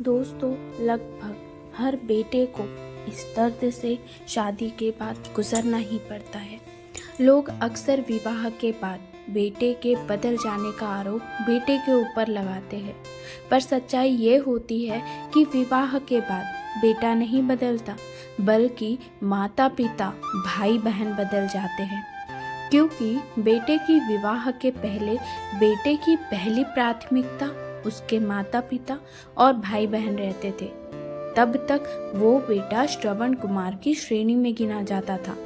दोस्तों, लगभग हर बेटे को इस दर्द से शादी के बाद गुजरना ही पड़ता है। लोग अक्सर विवाह के बाद बेटे के बदल जाने का आरोप बेटे के ऊपर लगाते हैं, पर सच्चाई ये होती है कि विवाह के बाद बेटा नहीं बदलता, बल्कि माता पिता भाई बहन बदल जाते हैं। क्योंकि बेटे की विवाह के पहले बेटे की पहली प्राथमिकता उसके माता पिता और भाई बहन रहते थे। तब तक वो बेटा श्रवण कुमार की श्रेणी में गिना जाता था,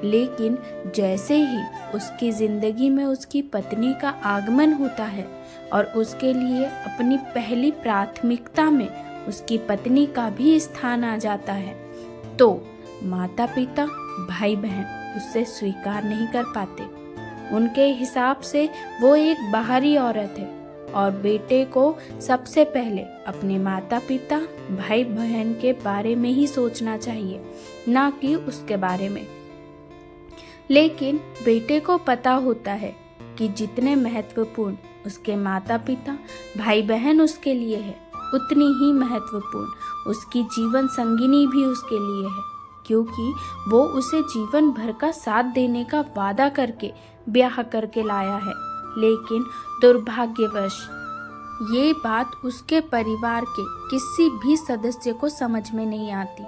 लेकिन जैसे ही उसकी जिंदगी में उसकी पत्नी का आगमन होता है और उसके लिए अपनी पहली प्राथमिकता में उसकी पत्नी का भी स्थान आ जाता है, तो माता पिता भाई बहन उसे स्वीकार नहीं कर पाते। उनके हिसाब से वो एक बाहरी औरत है और बेटे को सबसे पहले अपने माता पिता भाई बहन के बारे में ही सोचना चाहिए, ना कि उसके बारे में। लेकिन बेटे को पता होता है कि जितने महत्वपूर्ण उसके माता पिता भाई बहन उसके लिए है, उतनी ही महत्वपूर्ण उसकी जीवन संगिनी भी उसके लिए है, क्योंकि वो उसे जीवन भर का साथ देने का वादा करके ब्याह करके लाया है। लेकिन दुर्भाग्यवश ये बात उसके परिवार के किसी भी सदस्य को समझ में नहीं आती।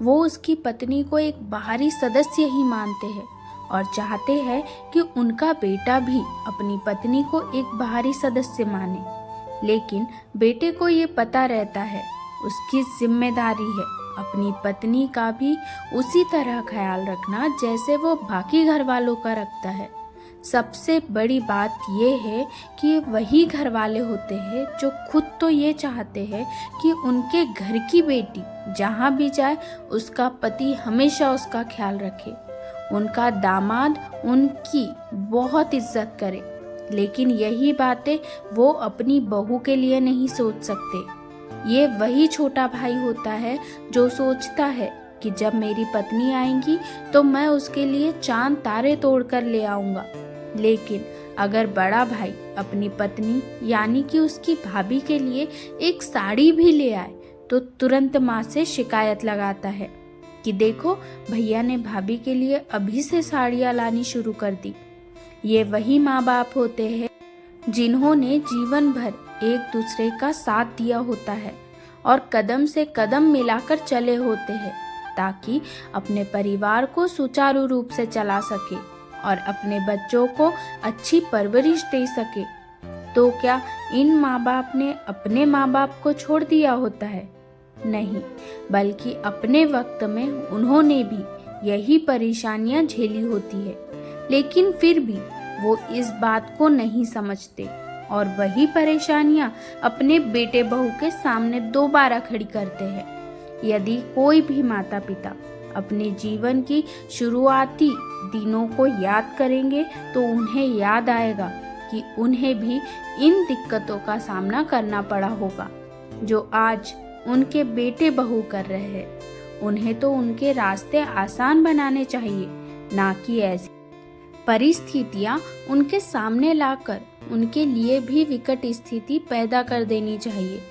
वो उसकी पत्नी को एक बाहरी सदस्य ही मानते हैं और चाहते हैं कि उनका बेटा भी अपनी पत्नी को एक बाहरी सदस्य माने। लेकिन बेटे को ये पता रहता है उसकी जिम्मेदारी है अपनी पत्नी का भी उसी तरह ख्याल रखना जैसे वो बाकी घर वालों का रखता है। सबसे बड़ी बात ये है कि वही घर वाले होते हैं जो खुद तो ये चाहते हैं कि उनके घर की बेटी जहाँ भी जाए उसका पति हमेशा उसका ख्याल रखे, उनका दामाद उनकी बहुत इज्जत करे। लेकिन यही बातें वो अपनी बहू के लिए नहीं सोच सकते। ये वही छोटा भाई होता है जो सोचता है कि जब मेरी पत्नी आएगी तो मैं उसके लिए चांद तारे तोड़ कर ले आऊँगा। लेकिन अगर बड़ा भाई अपनी पत्नी यानी कि उसकी भाभी के लिए एक साड़ी भी ले आए तो तुरंत माँ से शिकायत लगाता है कि देखो भैया ने भाभी के लिए अभी से साड़ियाँ लानी शुरू कर दी। ये वही माँ बाप होते हैं जिन्होंने जीवन भर एक दूसरे का साथ दिया होता है और कदम से कदम मिलाकर चले होते हैं ताकि अपने परिवार को सुचारू रूप से चला सके और अपने बच्चों को अच्छी परवरिश दे सके। तो क्या इन माँ बाप ने अपने माँ बाप को छोड़ दिया होता है? नहीं, बल्कि अपने वक्त में उन्होंने भी यही परेशानियां झेली होती है, लेकिन फिर भी वो इस बात को नहीं समझते और वही परेशानियां अपने बेटे बहू के सामने दोबारा खड़ी करते हैं। यदि कोई भी माता पिता अपने जीवन की शुरुआती दिनों को याद करेंगे तो उन्हें याद आएगा कि उन्हें भी इन दिक्कतों का सामना करना पड़ा होगा जो आज उनके बेटे बहू कर रहे हैं। उन्हें तो उनके रास्ते आसान बनाने चाहिए, ना कि ऐसी परिस्थितियां उनके सामने लाकर उनके लिए भी विकट स्थिति पैदा कर देनी चाहिए।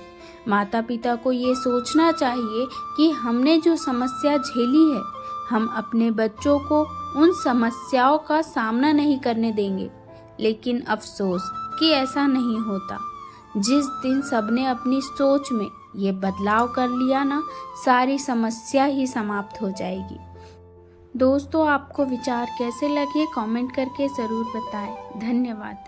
माता पिता को ये सोचना चाहिए कि हमने जो समस्या झेली है हम अपने बच्चों को उन समस्याओं का सामना नहीं करने देंगे। लेकिन अफसोस कि ऐसा नहीं होता। जिस दिन सबने अपनी सोच में ये बदलाव कर लिया ना, सारी समस्या ही समाप्त हो जाएगी। दोस्तों, आपको विचार कैसे लगे कमेंट करके ज़रूर बताएं। धन्यवाद।